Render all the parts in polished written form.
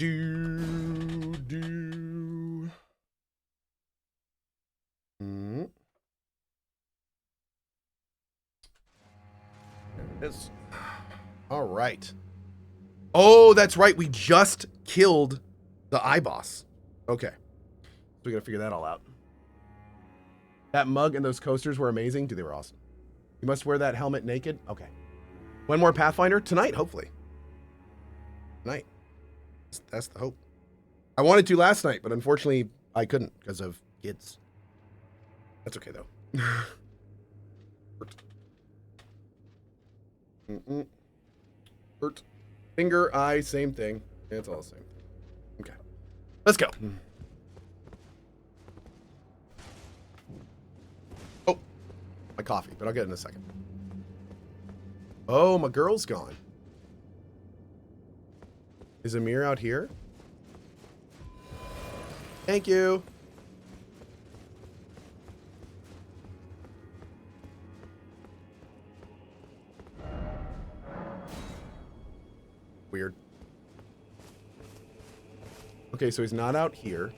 do. Mm. There it is. All right. Oh, that's right. We just killed the eye boss. Okay. So we gotta figure that all out. That mug and those coasters were amazing. Dude, they were awesome. You must wear that helmet naked. Okay. One more Pathfinder tonight, hopefully. Tonight. That's the hope. I wanted to last night, but unfortunately I couldn't because of kids. That's okay though. Hurt. Hurt. Finger, eye, same thing. It's all the same. Okay. Let's go. Oh, my coffee, but I'll get it in a second. Oh, my girl's gone. Is Amir out here? Thank you. Weird. Okay, so he's not out here.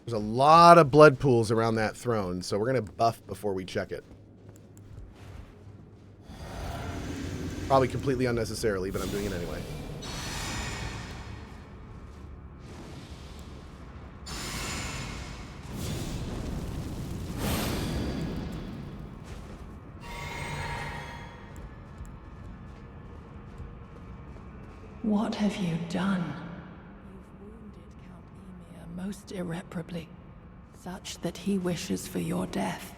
There's a lot of blood pools around that throne, so we're going to buff before we check it. Probably completely unnecessarily, but I'm doing it anyway. What have you done? You've wounded Count Emir most irreparably, such that he wishes for your death,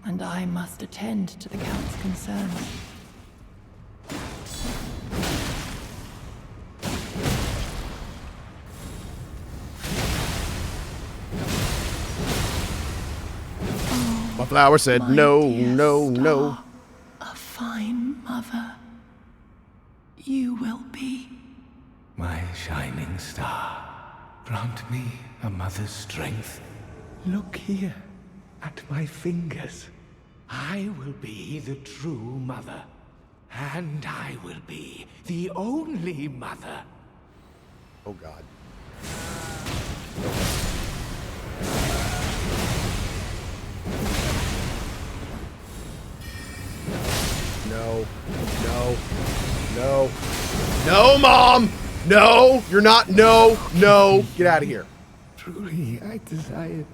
and I must attend to the Count's concerns. My flower said My no, dear no, star, no. A fine mother you will be. My shining star, grant me a mother's strength. Look here, at my fingers. I will be the true mother. And I will be the only mother. Oh, God. No. No. No. No, Mom! No! You're not. No. No. Get out of here. Truly, I desired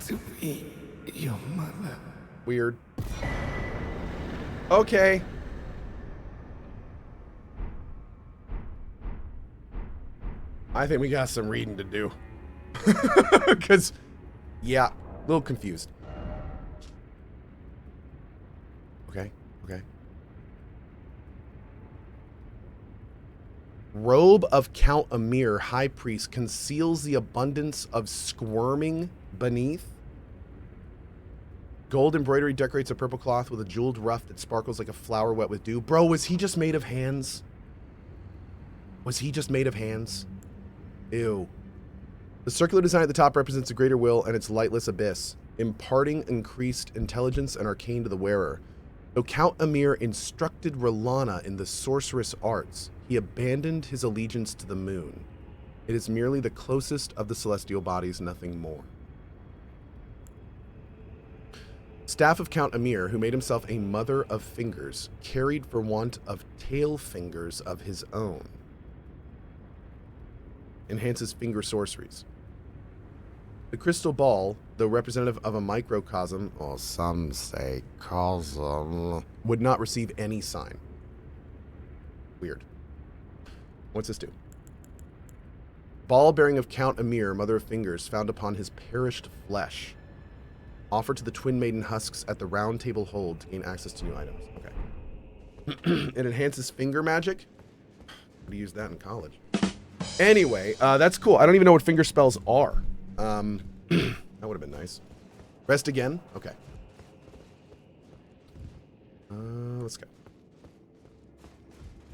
to be your mother. Weird. Okay. I think we got some reading to do. Because, yeah, a little confused. Okay, okay. Robe of Count Amir, High Priest, conceals the abundance of squirming beneath. Gold embroidery decorates a purple cloth with a jeweled ruff that sparkles like a flower wet with dew. Bro, was he just made of hands? Was he just made of hands? Ew. The circular design at the top represents a greater will and its lightless abyss, imparting increased intelligence and arcane to the wearer. Though Count Amir instructed Rolana in the sorceress arts, he abandoned his allegiance to the moon. It is merely the closest of the celestial bodies, nothing more. Staff of Count Amir, who made himself a mother of fingers, carried for want of tail fingers of his own. Enhances finger sorceries. The crystal ball, though representative of a microcosm, or some say cosm, would not receive any sign. Weird. What's this do? Ball bearing of Count Amir, mother of fingers, found upon his perished flesh. Offered to the twin maiden husks at the round table hold to gain access to new items. Okay. It enhances finger magic. We used that in college. Anyway, that's cool. I don't even know what finger spells are. That would have been nice. Rest again? Okay. Let's go.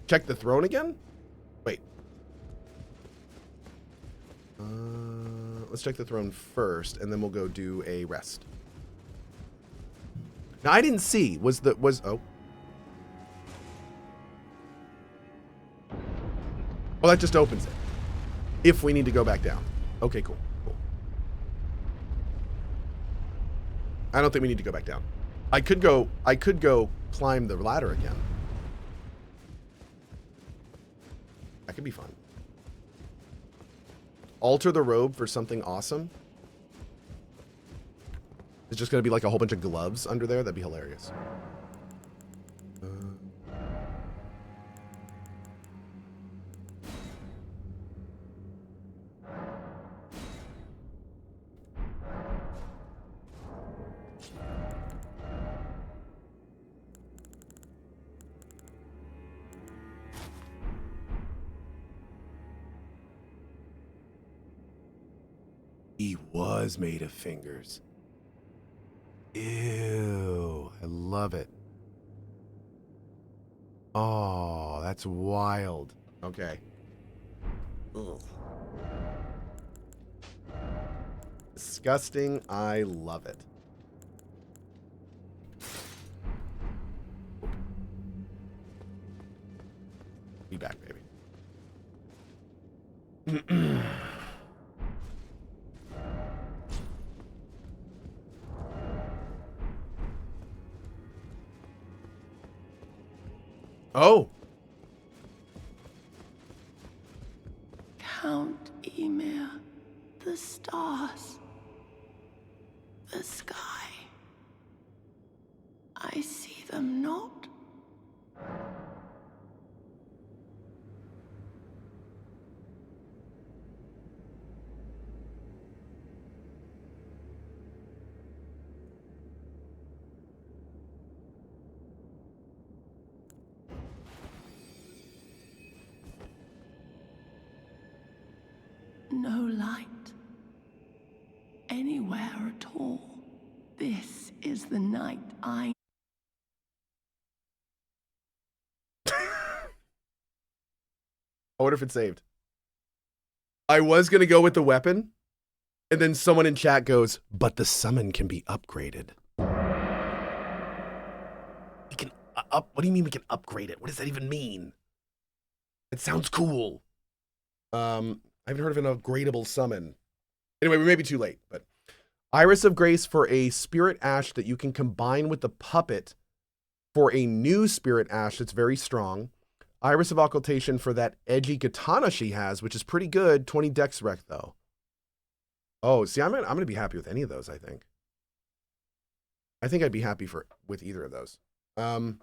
Check the throne again? Wait. Let's check the throne first, and then we'll go do a rest. Now, I didn't see. Oh. Oh, that just opens it. If we need to go back down. Okay, cool. Cool. I don't think we need to go back down. I could go climb the ladder again. That could be fun. Alter the robe for something awesome. It's just going to be like a whole bunch of gloves under there. That'd be hilarious. He was made of fingers. Ew, I love it. Oh, that's wild. Okay. Ugh. Disgusting. I love it. Be back, baby. Oh. Count Ymir, the stars, the sky. I see them not. No light. Anywhere at all. This is the night I wonder if it's saved. I was going to go with the weapon, and then someone in chat goes, but the summon can be upgraded. We can what do you mean we can upgrade it? What does that even mean? It sounds cool. I haven't heard of an upgradable summon. Anyway, we may be too late, but Iris of Grace for a Spirit Ash that you can combine with the puppet for a new Spirit Ash that's very strong. Iris of Occultation for that edgy katana she has, which is pretty good. 20 dex rec, though. Oh, see, I'm gonna be happy with any of those, I think. I think I'd be happy with either of those. The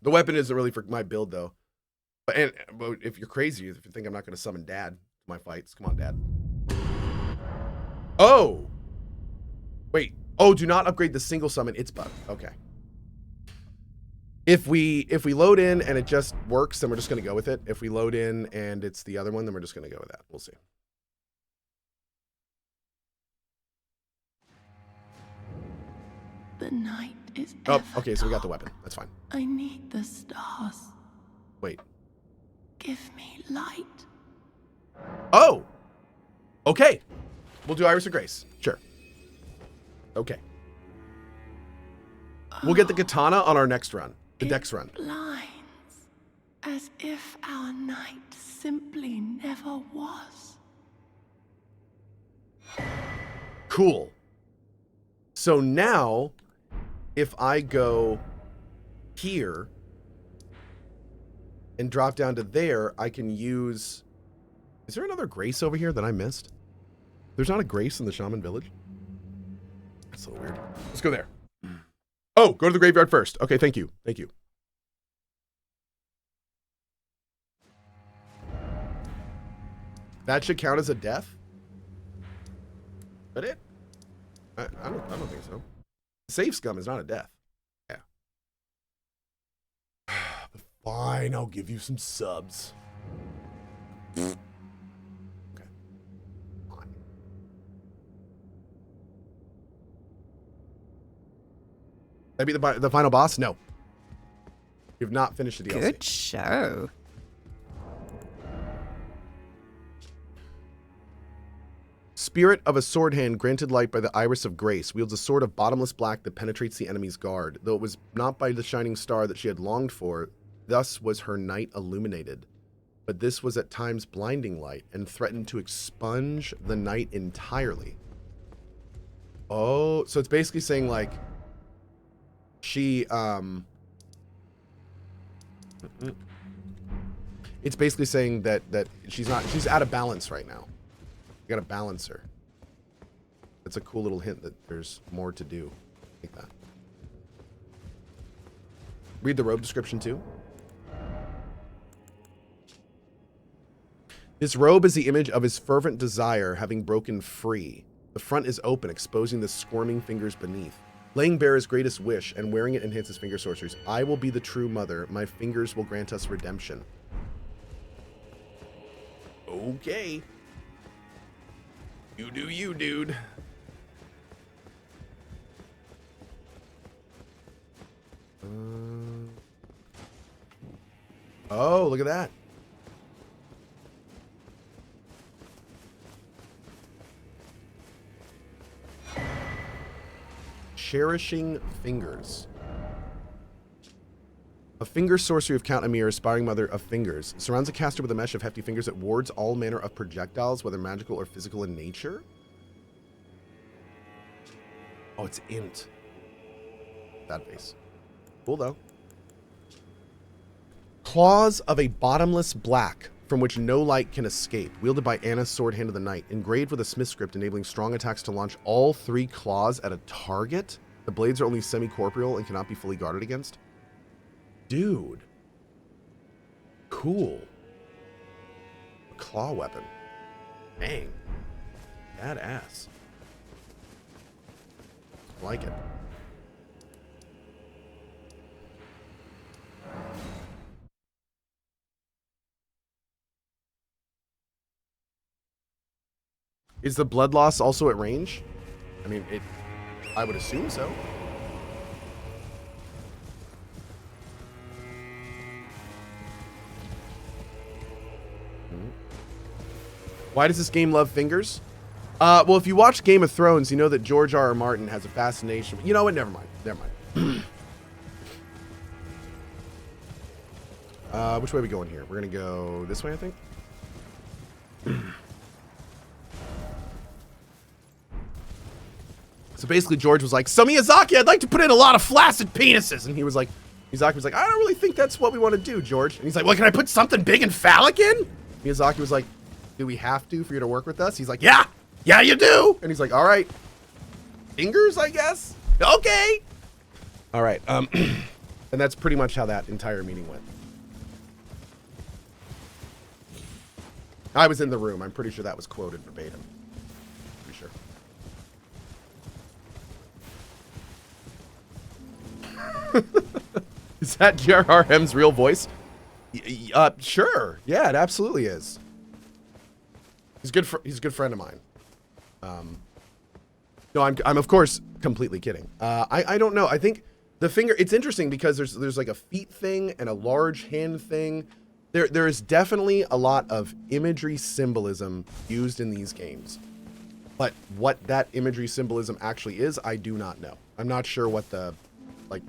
weapon isn't really for my build, though. But if you're crazy, if you think I'm not going to summon Dad to my fights, come on, Dad. Oh! Wait. Oh, do not upgrade the single summon. It's bugged. Okay. If we load in and it just works, then we're just going to go with it. If we load in and it's the other one, then we're just going to go with that. We'll see. The night is Oh, okay, so we got the weapon. That's fine. I need the stars. Wait. Give me light. Oh! Okay. We'll do Iris of Grace. Sure. Okay. We'll get the katana on our next run. The dex run. Blinds. As if our night simply never was. Cool. So now, if I go here and drop down to there, I can use... Is there another grace over here that I missed? There's not a grace in the Shaman Village? That's a little weird. Let's go there. Oh, go to the graveyard first. Okay, thank you. Thank you. That should count as a death? Is that it? I don't think so. Save scum is not a death. Yeah. But fine, I'll give you some subs. Okay. Fine. That be the final boss? No. You've not finished the DLC. Good show. Spirit of a sword hand granted light by the Iris of Grace wields a sword of bottomless black that penetrates the enemy's guard. Though it was not by the shining star that she had longed for, thus was her night illuminated. but this was at times blinding light and threatened to expunge the night entirely. Oh, so it's basically saying like she it's basically saying that she's out of balance right now. You gotta balance her. That's a cool little hint that there's more to do. Like that. Read the robe description too. This robe is the image of his fervent desire having broken free. The front is open, exposing the squirming fingers beneath. Laying bare his greatest wish, and wearing it enhances finger sorceries. I will be the true mother. My fingers will grant us redemption. Okay. You do you, dude. Oh, look at that. Cherishing fingers. A finger sorcery of Count Emir, aspiring mother of fingers. Surrounds a caster with a mesh of hefty fingers that wards all manner of projectiles, whether magical or physical in nature. Oh, it's int. That base. Cool, though. Claws of a bottomless black, from which no light can escape. Wielded by Anna's Sword Hand of the Night. Engraved with a smith script, enabling strong attacks to launch all 3 claws at a target. The blades are only semi-corporeal and cannot be fully guarded against. Dude. Cool. Claw weapon. Dang. Badass. I like it. Is the blood loss also at range? I mean, I would assume so. Why does this game love fingers? Well, if you watch Game of Thrones, you know that George R.R. Martin has a fascination. You know what? Never mind. Never mind. Which way are we going here? We're going to go this way, I think. So basically, George was like, so Miyazaki, I'd like to put in a lot of flaccid penises. And he was like, Miyazaki was like, I don't really think that's what we want to do, George. And he's like, well, can I put something big and phallic in? Miyazaki was like, do we have to for you to work with us? He's like, yeah, you do. And he's like, all right, fingers, I guess. Okay. All right. And that's pretty much how that entire meeting went. I was in the room. I'm pretty sure that was quoted verbatim. Pretty sure. Is that J.R.R.M's real voice? Sure. Yeah, it absolutely is. He's a good friend of mine. No, I'm of course completely kidding. I don't know. I think the finger. It's interesting because there's like a feet thing and a large hand thing. There is definitely a lot of imagery symbolism used in these games, but what that imagery symbolism actually is, I do not know. I'm not sure what the like.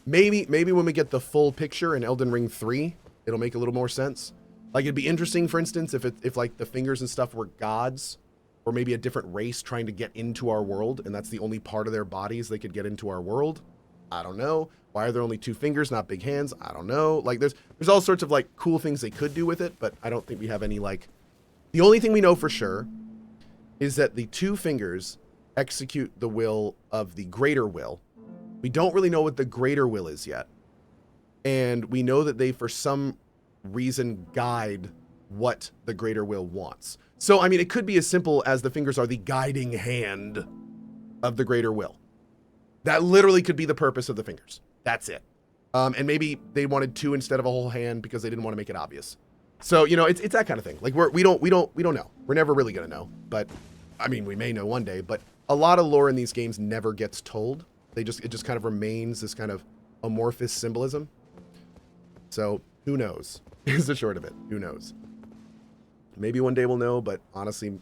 Maybe when we get the full picture in Elden Ring 3, it'll make a little more sense. Like, it'd be interesting, for instance, if like the fingers and stuff were gods, or maybe a different race trying to get into our world, and that's the only part of their bodies they could get into our world. I don't know. Why are there only 2 fingers, not big hands? I don't know. Like, there's all sorts of like cool things they could do with it, but I don't think we have any like. The only thing we know for sure is that the 2 fingers execute the will of the greater will. We don't really know what the greater will is yet. And we know that they, for some reason, guide what the greater will wants. So, I mean, it could be as simple as the fingers are the guiding hand of the greater will. That literally could be the purpose of the fingers. That's it. And maybe they wanted 2 instead of a whole hand because they didn't want to make it obvious. So, you know, it's that kind of thing. Like, we don't know. We're never really going to know. But, I mean, we may know one day. But a lot of lore in these games never gets told. It just kind of remains this kind of amorphous symbolism. So who knows? Is the short of it. Who knows? Maybe one day we'll know, but honestly,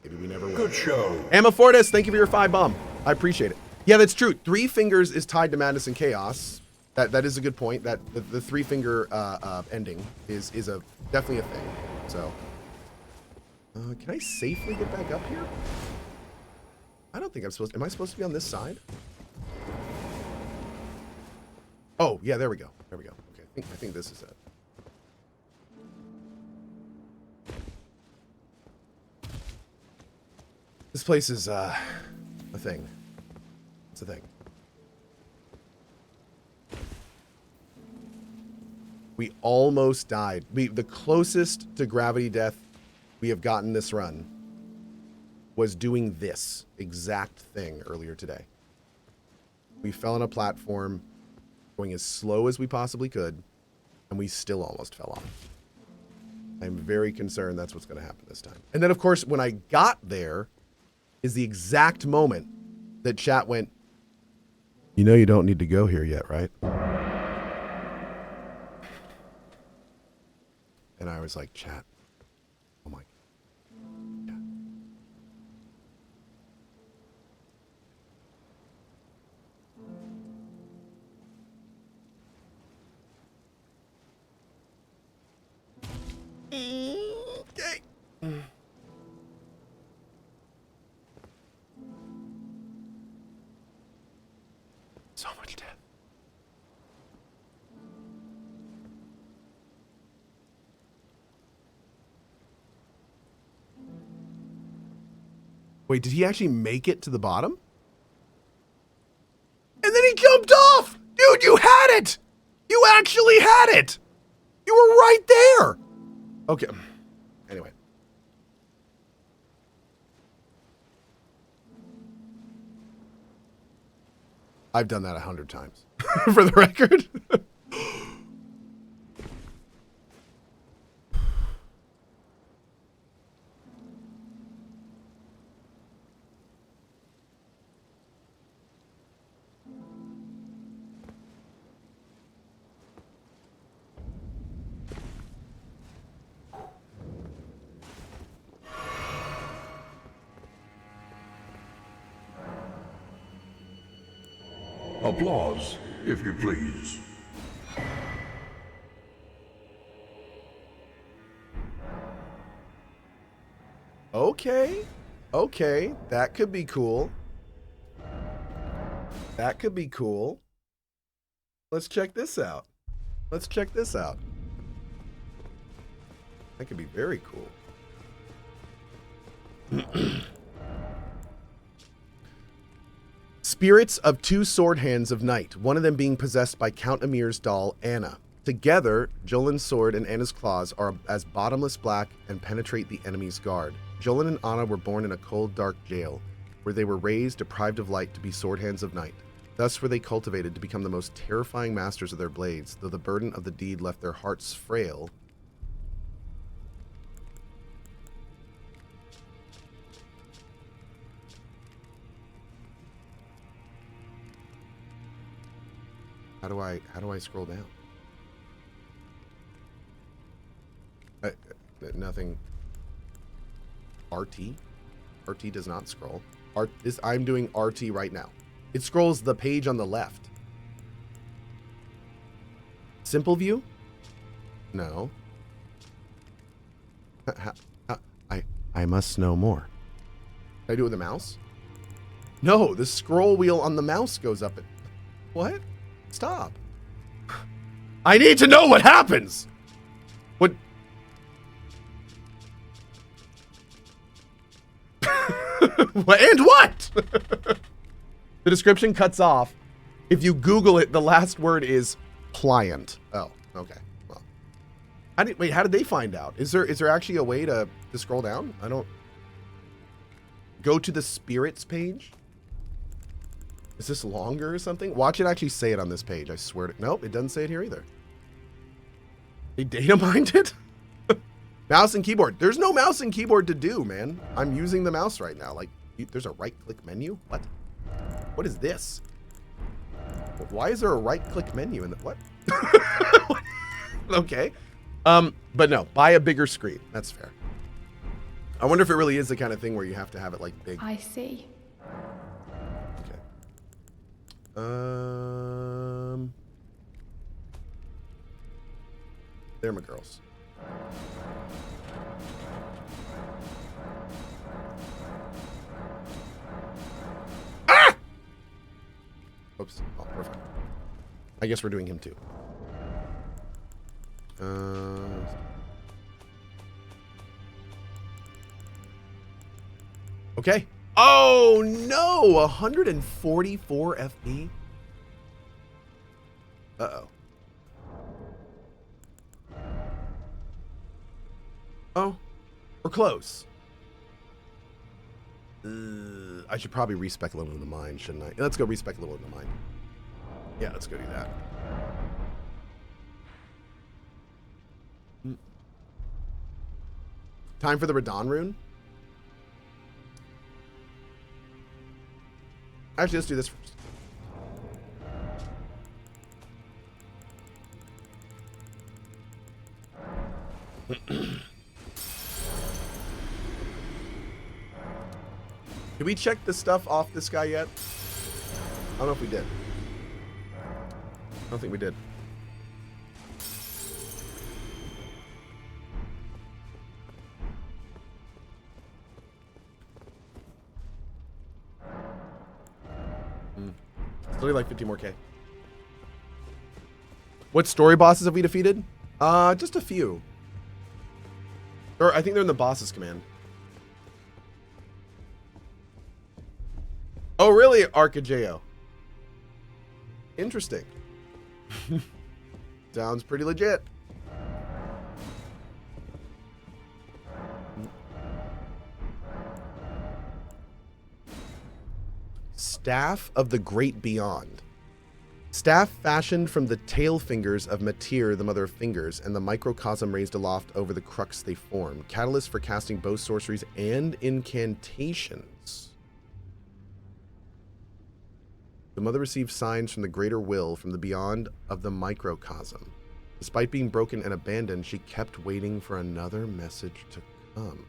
maybe we never will. Good show. Emma Fortis, thank you for your 5 bomb. I appreciate it. Yeah, that's true. 3 fingers is tied to madness and chaos. That is a good point. That the 3-finger ending is definitely a thing. So, can I safely get back up here? I don't think I'm supposed. Am I supposed to be on this side? Oh yeah, there we go. There we go. Okay, I think this is it. This place is a thing. It's a thing. We almost died. The closest to gravity death we have gotten this run was doing this exact thing earlier today. We fell on a platform going as slow as we possibly could, and we still almost fell off. I'm very concerned that's what's going to happen this time. And then, of course, when I got there is the exact moment that chat went, you know you don't need to go here yet, right? And I was like, chat, oh my God. Okay. So much death. Wait, did he actually make it to the bottom? And then he jumped off! Dude, you had it! You actually had it! You were right there! Okay. Anyway. I've done that 100 times. For the record. Applause, if you please. Okay. Okay. That could be cool. That could be cool. Let's check this out. Let's check this out. That could be very cool. Spirits of 2 sword hands of night, one of them being possessed by Count Emir's doll, Anna. Together, Jolin's sword and Anna's claws are as bottomless black and penetrate the enemy's guard. Jolin and Anna were born in a cold, dark jail, where they were raised, deprived of light, to be sword hands of night. Thus were they cultivated to become the most terrifying masters of their blades, though the burden of the deed left their hearts frail. How do I scroll down? Nothing. RT? RT does not scroll. I'm doing RT right now. It scrolls the page on the left. Simple view? No. I must know more. Can I do it with the mouse? No, the scroll wheel on the mouse goes up. What? Stop. I need to know what happens. What? And what? The description cuts off. If you Google it, the last word is pliant. Oh, okay. Well, how did they find out? Is there actually a way to scroll down? I don't. Go to the spirits page. Is this longer or something? Watch it actually say it on this page. I swear to. Nope, it doesn't say it here either. They data mined it? Mouse and keyboard. There's no mouse and keyboard to do, man. I'm using the mouse right now. Like, there's a right-click menu? What? What is this? Why is there a right-click menu in the... What? Okay. But no, buy a bigger screen. That's fair. I wonder if it really is the kind of thing where you have to have it, like, big. I see. Okay. They're my girls. Ah! Oops. Oh, perfect. I guess we're doing him too. Okay. Oh no! 144 FP. Uh-oh. Oh, we're close. I should probably respec a little in the mine, shouldn't I? Let's go respec a little in the mine. Yeah, let's go do that. Time for the Radon rune? Actually, let's do this first. Did we check the stuff off this guy yet? I don't know if we did. I don't think we did. It's only like 50 more K. What story bosses have we defeated? Just a few. Or I think they're in the boss's command. Oh, really, Arcageo? Interesting. Sounds pretty legit. Staff of the Great Beyond. Staff fashioned from the tail fingers of Matir, the mother of fingers, and the microcosm raised aloft over the crux they form. Catalyst for casting both sorceries and incantations. The mother received signs from the greater will from the beyond of the microcosm. Despite being broken and abandoned, she kept waiting for another message to come.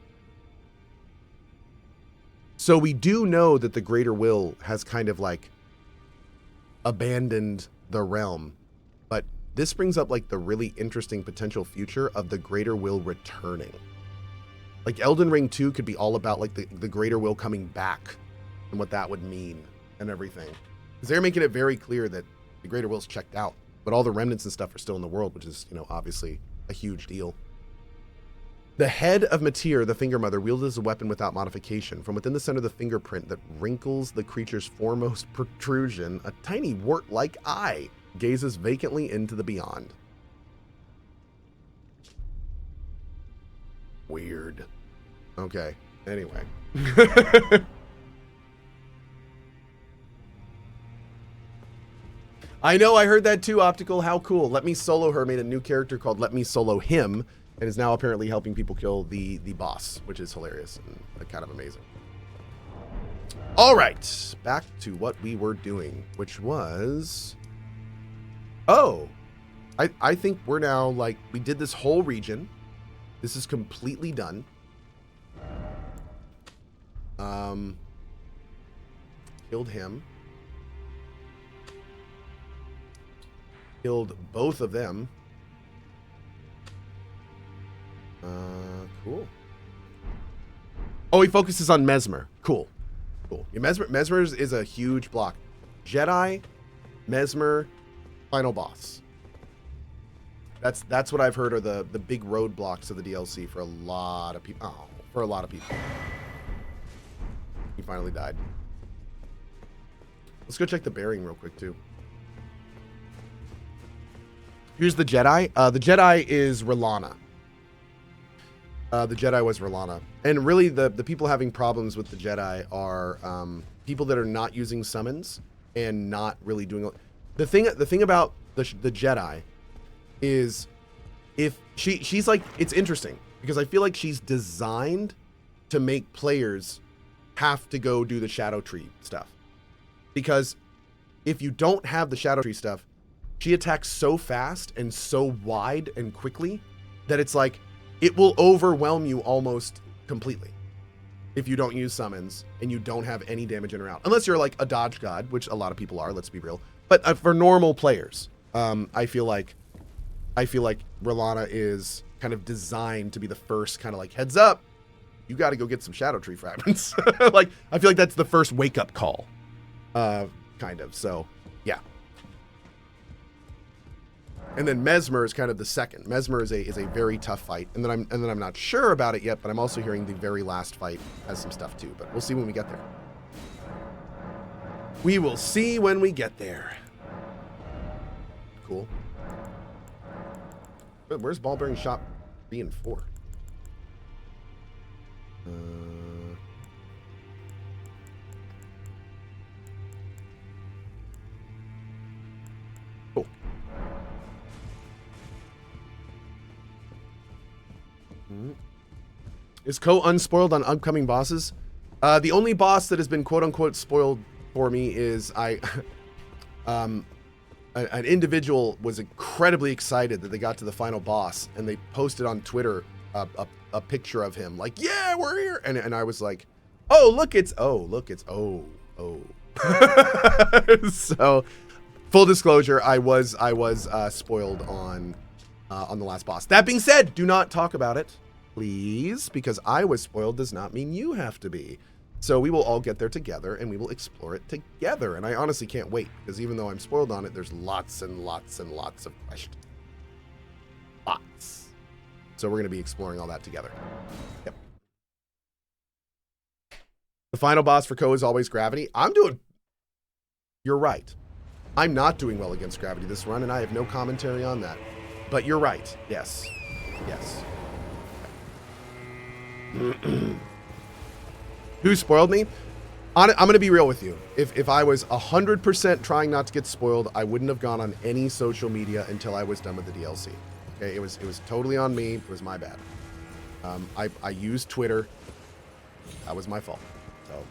So we do know that the greater will has kind of like abandoned the realm, but this brings up like the really interesting potential future of the greater will returning. Like Elden Ring 2 could be all about like the greater will coming back and what that would mean and everything. Because they're making it very clear that the greater will's checked out, but all the remnants and stuff are still in the world, which is, you know, obviously a huge deal. The head of Matir, the Finger Mother, wielded as a weapon without modification. From within the center of the fingerprint that wrinkles the creature's foremost protrusion, a tiny wart-like eye gazes vacantly into the beyond. Weird. Okay, anyway. I know, I heard that too, Optical. How cool. Let Me Solo Her made a new character called Let Me Solo Him, and is now apparently helping people kill the boss, which is hilarious and kind of amazing. All right, back to what we were doing, which was... Oh, I think we're now, like, we did this whole region. This is completely done. Killed him. Killed both of them. Cool. Oh, he focuses on Mesmer. Cool. Cool. Yeah, Mesmer is a huge block. Jedi, Mesmer, final boss. That's what I've heard are the big roadblocks of the DLC for a lot of people. Oh, for a lot of people. He finally died. Let's go check the bearing real quick too. Here's the Jedi. The Jedi is Relana. The Jedi was Relana. And really, the people having problems with the Jedi are people that are not using summons and not really doing... The thing about the Jedi is if she's like... It's interesting because I feel like she's designed to make players have to go do the Shadow Tree stuff. Because if you don't have the Shadow Tree stuff, she attacks so fast and so wide and quickly that it's like it will overwhelm you almost completely if you don't use summons and you don't have any damage in or out. Unless you're like a dodge god, which a lot of people are, let's be real. But for normal players, I feel like I feel like R'hllana is kind of designed to be the first kind of like, heads up, you got to go get some Shadow Tree fragments. Like, I feel like that's the first wake-up call, kind of. So, yeah. And then Mesmer is kind of the second. Mesmer is a very tough fight, and then I'm not sure about it yet, but I'm also hearing the very last fight has some stuff too. But we'll see when we get there. We will see when we get there. Cool. But where's ball bearing shot 3 and 4? Cool. Is Cohh unspoiled on upcoming bosses? The only boss that has been quote-unquote spoiled for me is an individual was incredibly excited that they got to the final boss, and they posted on Twitter a picture of him, like, yeah, we're here, and I was like, look, it's So, full disclosure, I was spoiled on the last boss. That being said, do not talk about it, please, because I was spoiled does not mean you have to be. So we will all get there together, and we will explore it together. And I honestly can't wait, because even though I'm spoiled on it, there's lots and lots and lots of questions. Lots. So we're going to be exploring all that together. Yep. The final boss for Cohh is always Gravity. You're right. I'm not doing well against Gravity this run, and I have no commentary on that. But you're right. Yes. Yes. Who spoiled me? I'm going to be real with you. If I was 100% trying not to get spoiled, I wouldn't have gone on any social media until I was done with the DLC. Okay, it was totally on me. It was my bad. I used Twitter. That was my fault. So,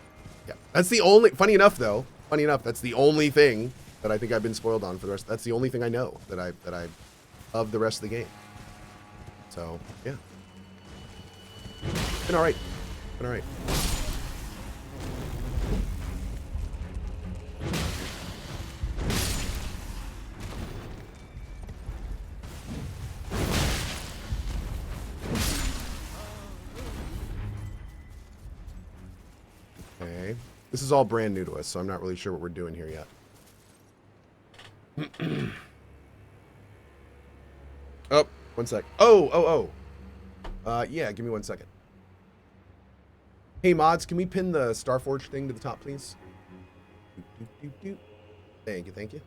yeah. That's the only... Funny enough, that's the only thing that I think I've been spoiled on for the rest. That's the only thing I know that I of the rest of the game. So, yeah. Been all right. Been all right. Okay. This is all brand new to us, so I'm not really sure what we're doing here yet. Oh, one sec. Yeah, give me 1 second. Hey, mods, can we pin the Starforge thing to the top, please? Thank you, thank you.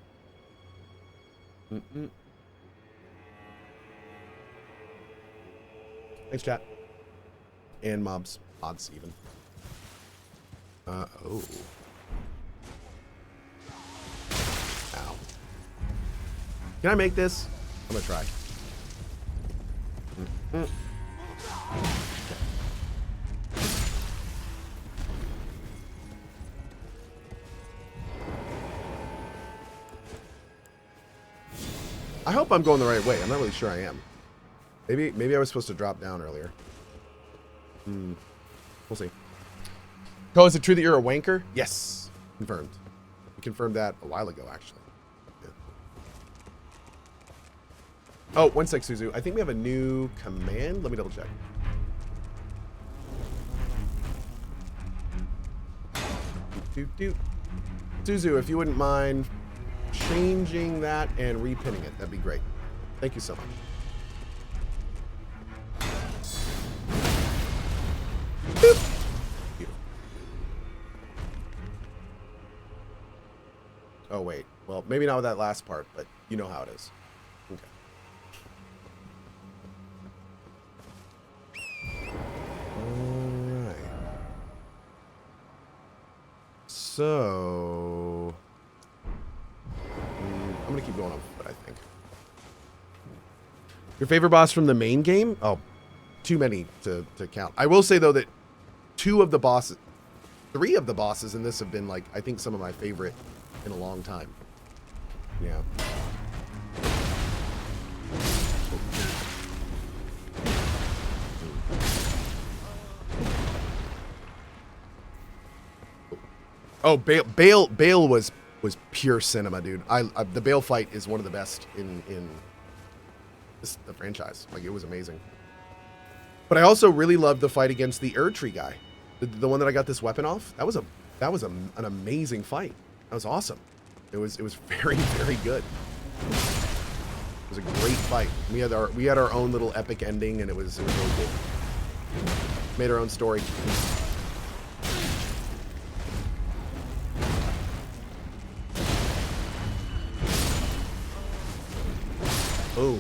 Thanks, chat. And mods even. Oh. Ow. Can I make this? I'm gonna try. Okay. I hope I'm going the right way. I'm not really sure I am. Maybe I was supposed to drop down earlier. We'll see. Cohh, is it true that you're a wanker? Yes. Confirmed. We confirmed that a while ago, actually. Yeah. Oh, 1 sec, Suzu. I think we have a new command. Let me double check. Suzu, if you wouldn't mind changing that and repinning it, that'd be great. Thank you so much. Boop. Oh, wait. Well, maybe not with that last part, but you know how it is. Okay. All right. So... I'm going to keep going on foot, I think. Your favorite boss from the main game? Oh, too many to count. I will say, though, that 3 of the bosses in this have been, like, I think some of my favorite in a long time. Yeah. Oh, Bale was pure cinema, dude. The Bale fight is one of the best in the franchise. Like, it was amazing. But I also really loved the fight against the Erdtree guy, the one that I got this weapon off. That was an amazing fight. That was awesome. It was very, very good. It was a great fight. We had our own little epic ending, and it was really good. Made our own story. Oh.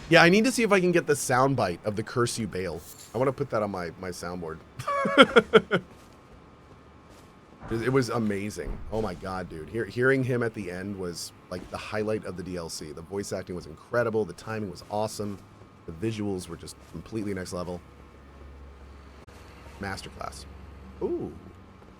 Yeah, I need to see if I can get the soundbite of the Curse You Bale. I want to put that on my soundboard. It was amazing. Oh my god, dude. Hearing him at the end was like the highlight of the DLC. The voice acting was incredible. The timing was awesome. The visuals were just completely next level. Masterclass. Ooh.